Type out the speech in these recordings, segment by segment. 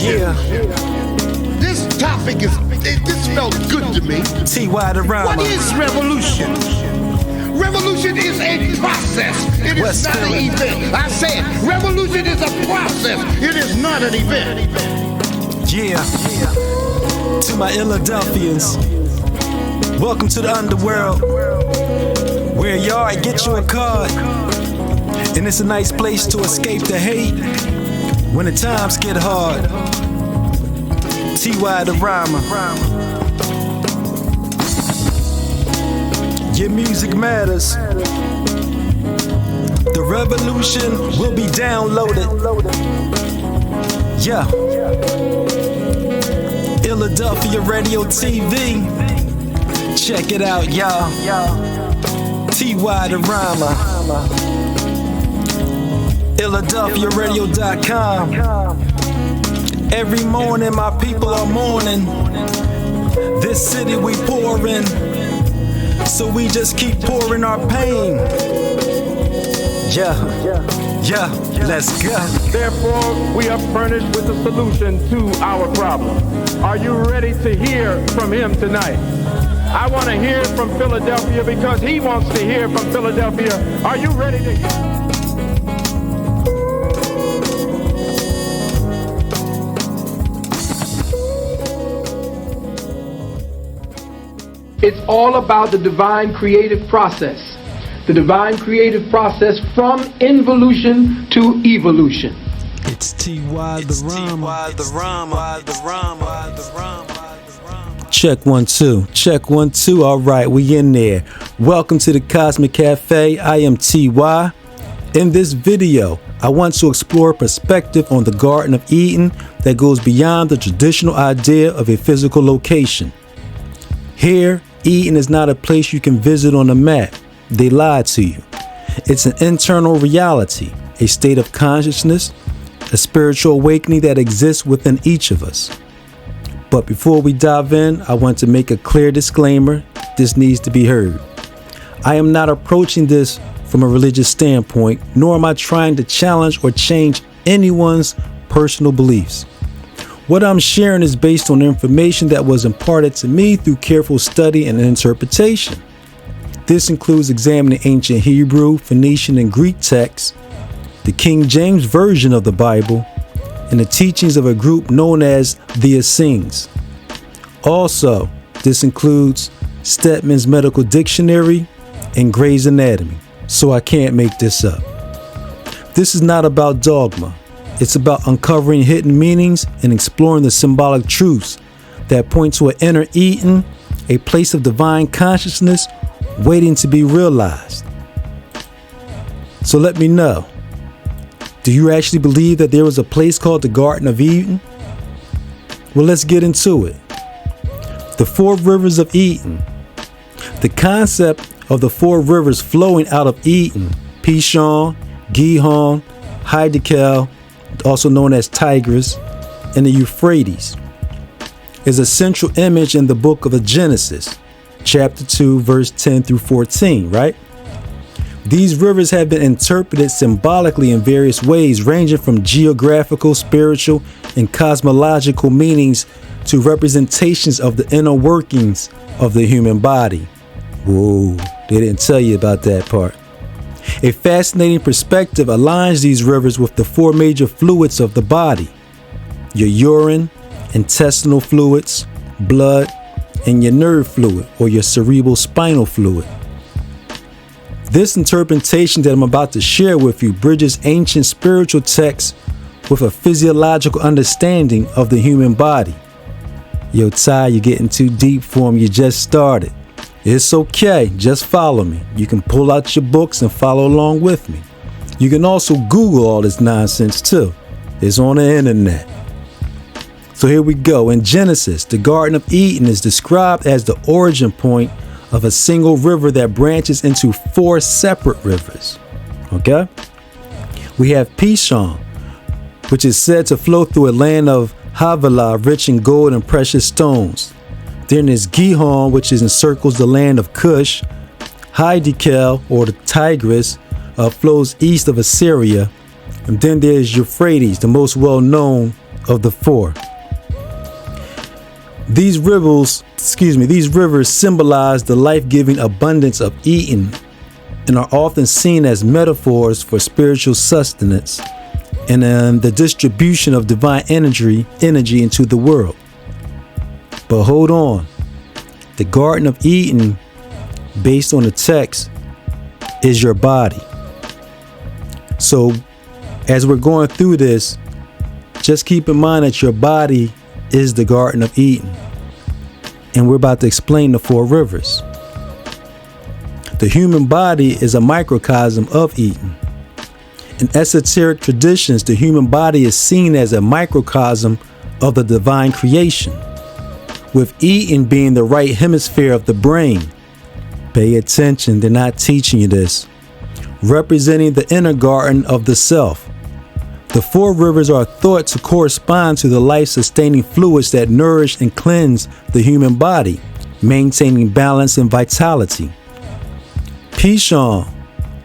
revolution. This topic this felt good to me. T.Y. the Rhymer. What is revolution? Revolution is a process. It is not an event. I said, revolution is a process. It is not an event. Yeah. To my Philadelphians, welcome to the underworld. Where you are, get you a card. And it's a nice place to escape the hate when the times get hard. T.Y. the Rhymer. Your music matters. The revolution will be downloaded. Yeah. Philadelphia Radio TV. Check it out, y'all. T.Y. the Rhymer. PhiladelphiaRadio.com. Every morning my people are mourning. This city we pouring, so we just keep pouring our pain. Yeah, let's go. Therefore, we are furnished with a solution to our problem. Are you ready to hear from him tonight? I want to hear from Philadelphia because he wants to hear from Philadelphia. Are you ready to hear? It's all about the divine creative process. The divine creative process from involution to evolution. It's T.Y. the Rhymer. Check 1 2. Check 1 2. All right, we in there. Welcome to the Cosmic Cafe. I am T.Y. In this video, I want to explore a perspective on the Garden of Eden that goes beyond the traditional idea of a physical location. Here, Eden is not a place you can visit on a map. They lied to you. It's an internal reality, a state of consciousness, a spiritual awakening that exists within each of us. But before we dive in, I want to make a clear disclaimer. This needs to be heard. I am not approaching this from a religious standpoint, nor am I trying to challenge or change anyone's personal beliefs. What I'm sharing is based on information that was imparted to me through careful study and interpretation. This includes examining ancient Hebrew, Phoenician, and Greek texts, the King James Version of the Bible, and the teachings of a group known as the Essenes. Also, this includes Stedman's Medical Dictionary and Gray's Anatomy, so I can't make this up. This is not about dogma. It's about uncovering hidden meanings and exploring the symbolic truths that point to an inner Eden, a place of divine consciousness waiting to be realized. So let me know, do you actually believe that there was a place called the Garden of Eden? Well, let's get into it. The 4 rivers of Eden. The concept of the 4 rivers flowing out of Eden, Pishon, Gihon, Hiddekel, also known as Tigris, and the Euphrates, is a central image in the book of Genesis, chapter 2, verse 10 through 14, right? These rivers have been interpreted symbolically in various ways, ranging from geographical, spiritual, and cosmological meanings to representations of the inner workings of the human body. Whoa, they didn't tell you about that part. A fascinating perspective aligns these rivers with the 4 major fluids of the body: your urine, intestinal fluids, blood, and your nerve fluid or your cerebral spinal fluid. This interpretation that I'm about to share with you bridges ancient spiritual texts with a physiological understanding of the human body. Yo, Ty, you're getting too deep for me. You just started. It's okay, just follow me. You can pull out your books and follow along with me. You can also Google all this nonsense too. It's on the internet. So here we go. In Genesis, the Garden of Eden is described as the origin point of a single river that branches into 4 separate rivers. Okay? We have Pishon, which is said to flow through a land of Havilah, rich in gold and precious stones. Then there's Gihon, which encircles the land of Cush. Hiddekel, or the Tigris, flows east of Assyria. And then there's Euphrates, the most well-known of the four. These rivers symbolize the life-giving abundance of Eden and are often seen as metaphors for spiritual sustenance and the distribution of divine energy into the world. But hold on. The Garden of Eden, based on the text, is your body. So as we're going through this, just keep in mind that your body is the Garden of Eden. And we're about to explain the four rivers. The human body is a microcosm of Eden. In esoteric traditions, the human body is seen as a microcosm of the divine creation, with Eden being the right hemisphere of the brain. Pay attention, they're not teaching you this. Representing the inner garden of the self. The four rivers are thought to correspond to the life-sustaining fluids that nourish and cleanse the human body, maintaining balance and vitality. Pishon,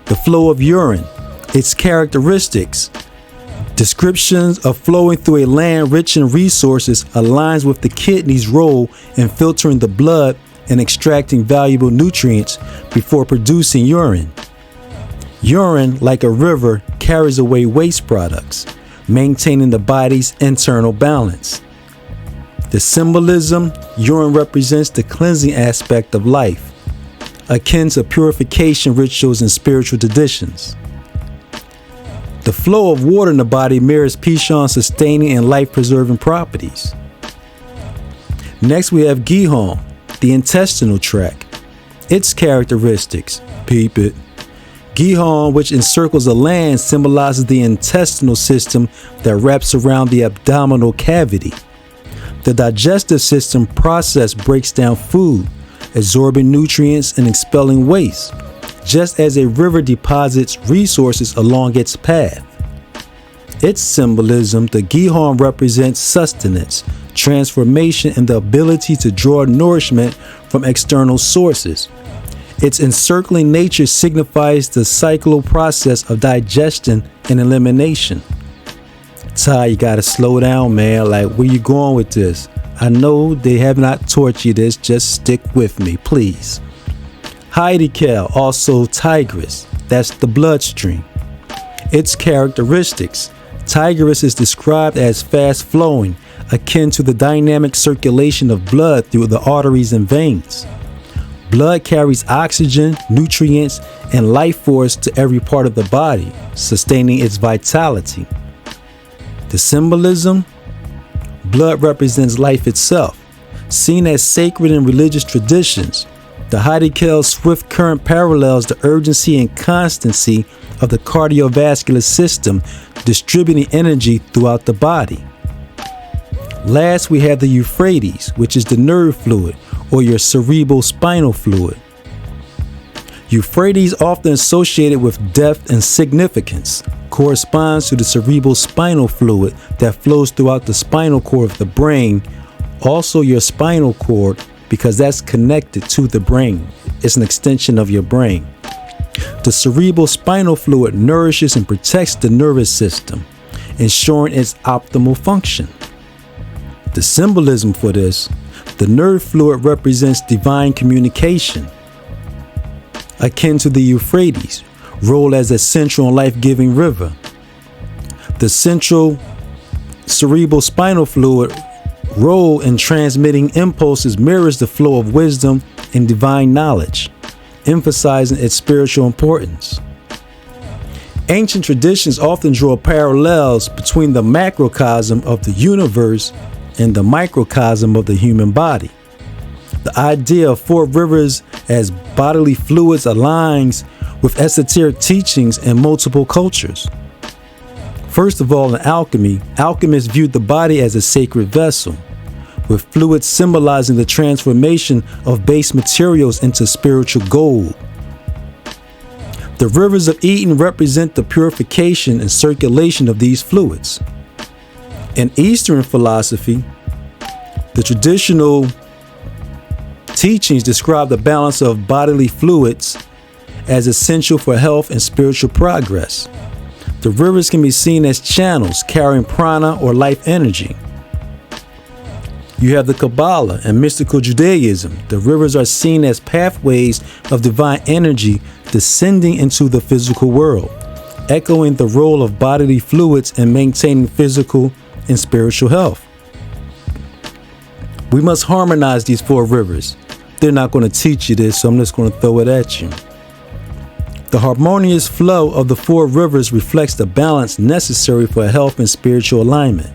the flow of urine, its characteristics. Descriptions of flowing through a land rich in resources aligns with the kidney's role in filtering the blood and extracting valuable nutrients before producing urine. Urine, like a river, carries away waste products, maintaining the body's internal balance. The symbolism, urine represents the cleansing aspect of life, akin to purification rituals and spiritual traditions. The flow of water in the body mirrors Pishon's sustaining and life-preserving properties. Next, we have Gihon, the intestinal tract. Its characteristics, peep it. Gihon, which encircles the land, symbolizes the intestinal system that wraps around the abdominal cavity. The digestive system process breaks down food, absorbing nutrients and expelling waste, just as a river deposits resources along its path. Its symbolism, the Gihon represents sustenance, transformation, and the ability to draw nourishment from external sources. Its encircling nature signifies the cyclical process of digestion and elimination. Ty, you gotta slow down, man. Like, where you going with this? I know they have not taught you this. Just stick with me, please. Heidekel, also Tigris. That's the bloodstream. Its characteristics. Tigris is described as fast-flowing, akin to the dynamic circulation of blood through the arteries and veins. Blood carries oxygen, nutrients, and life force to every part of the body, sustaining its vitality. The symbolism, blood represents life itself. Seen as sacred in religious traditions, the Heidekel's swift current parallels the urgency and constancy of the cardiovascular system, distributing energy throughout the body. Last, we have the Euphrates, which is the nerve fluid, or your cerebral spinal fluid. Euphrates, often associated with depth and significance, corresponds to the cerebral spinal fluid that flows throughout the spinal cord of the brain, also your spinal cord, because that's connected to the brain. It's an extension of your brain. The cerebral spinal fluid nourishes and protects the nervous system, ensuring its optimal function. The symbolism for this, the nerve fluid represents divine communication. Akin to the Euphrates, role as a central and life-giving river. The central cerebral spinal fluid role in transmitting impulses mirrors the flow of wisdom and divine knowledge, emphasizing its spiritual importance. Ancient traditions often draw parallels between the macrocosm of the universe and the microcosm of the human body. The idea of four rivers as bodily fluids aligns with esoteric teachings in multiple cultures. First of all, in alchemy, alchemists viewed the body as a sacred vessel, with fluids symbolizing the transformation of base materials into spiritual gold. The rivers of Eden represent the purification and circulation of these fluids. In Eastern philosophy, the traditional teachings describe the balance of bodily fluids as essential for health and spiritual progress. The The rivers can be seen as channels carrying prana or life energy. You have the Kabbalah and mystical Judaism. The rivers are seen as pathways of divine energy descending into the physical world, echoing the role of bodily fluids in maintaining physical and spiritual health. We must harmonize these four rivers. They're not going to teach you this, so I'm just going to throw it at you. The harmonious flow of the four rivers reflects the balance necessary for health and spiritual alignment.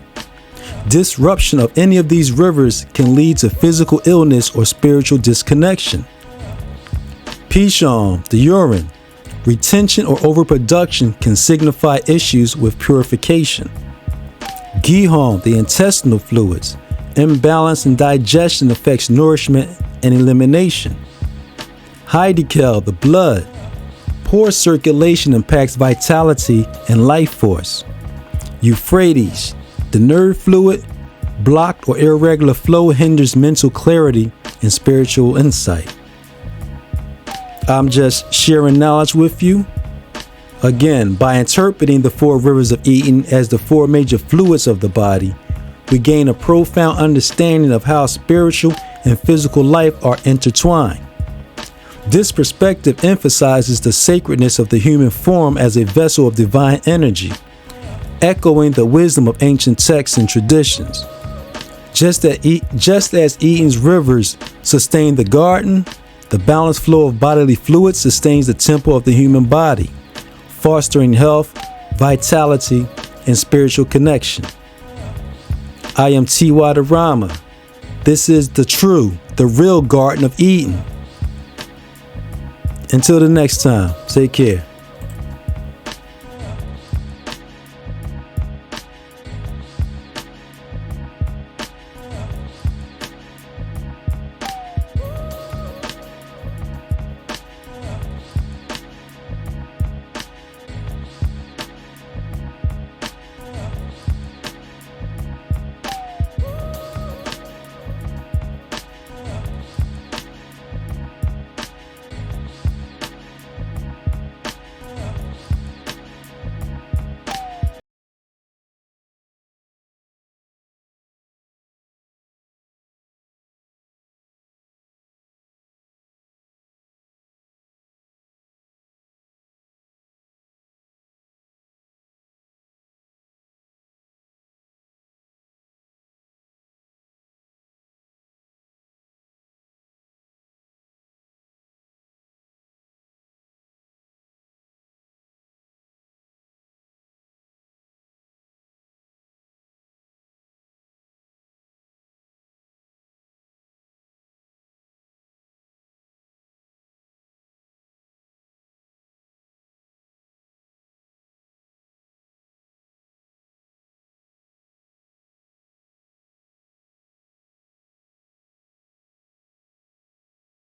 Disruption of any of these rivers can lead to physical illness or spiritual disconnection. Pishon, the urine, retention or overproduction can signify issues with purification. Gihon, the intestinal fluids, imbalance in digestion affects nourishment and elimination. Heidekel, the blood, poor circulation impacts vitality and life force. Euphrates, the nerve fluid, blocked or irregular flow hinders mental clarity and spiritual insight. I'm just sharing knowledge with you. Again, by interpreting the four rivers of Eden as the four major fluids of the body, we gain a profound understanding of how spiritual and physical life are intertwined. This perspective emphasizes the sacredness of the human form as a vessel of divine energy, echoing the wisdom of ancient texts and traditions. Just as Eden's rivers sustain the garden, the balanced flow of bodily fluids sustains the temple of the human body, fostering health, vitality, and spiritual connection. I am T.Y. the Rama. This is the real Garden of Eden. Until the next time, take care.